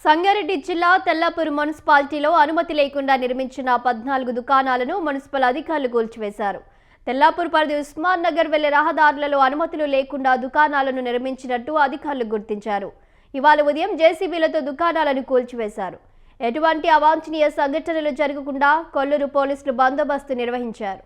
సంగారెడ్డి జిల్లా తెల్లాపూర్ మున్సిపాలిటీలో అనుమతి లేకుండా నిర్మించిన 14 దుకాణాలను మున్సిపల్ అధికారులు కూల్చివేశారు. తెల్లాపూర్ పరిధి ఉస్మాన్ నగర్ వెళ్లే రహదారులలో అనుమతులు లేకుండా దుకాణాలను నిర్మించినట్టు అధికారులు గుర్తించారు. ఇవాళ ఉదయం జేసీబీలతో దుకాణాలను కూల్చివేశారు. ఎటువంటి అవాంఛనీయ సంఘటనలు జరగకుండా కొల్లూరు పోలీసులు బందోబస్తు నిర్వహించారు.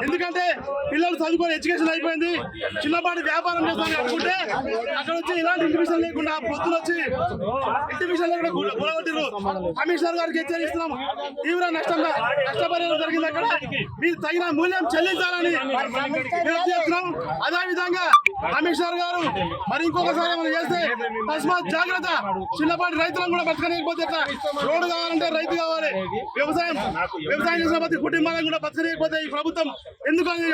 ఎందుకంటే పిల్లలు చదువుకొని ఎడ్యుకేషన్ అయిపోయింది, చిన్నపాటి వ్యాపారం చేస్తామని అనుకుంటే అక్కడ వచ్చి ఇలాంటి ఇంటిమిషన్ లేకుండా పొద్దున వచ్చి ఇంటిమిషన్ లేకుండా గొడవట్టిరు. కమిషనర్ గారికి హెచ్చరిస్తున్నాం, తీవ్ర నష్టపరిహారం జరిగింది. అక్కడ మీరు తగిన మూల్యం చెల్లించాలని చేస్తున్నాం. అదేవిధంగా కమిషనర్ గారు మరి ఇంకొకసారి మనం చేస్తే తస్మాత్ జాగ్రత్త. చిన్నపాటి రైతులను కూడా బతకలేకపోతే రోడ్డు కావాలంటే రైతు కావాలి, వ్యవసాయం చేసిన ప్రతి కుటుంబాలను కూడా బతకలేకపోతే ఈ ప్రభుత్వం ఎందుకని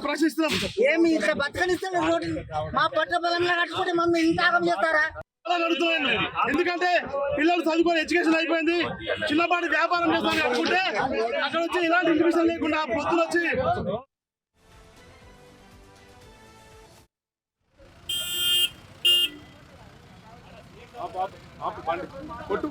ప్రశ్నిస్తున్నాం. ఏమి ఇక్కడ బతకనిస్తే రోడ్డు మా పట్ల బలంలో కట్టుకుంటే మమ్మల్ని ఇంత ఆగం చేస్తారా? ఎందుకంటే పిల్లలు చదువుకొని ఎడ్యుకేషన్ అయిపోయింది, చిన్నపాటి వ్యాపారం చేస్తామని అనుకుంటే అక్కడ వచ్చి ఇలాంటి ఇంటిమిషన్ లేకుండా పొద్దున వచ్చి కొట్టు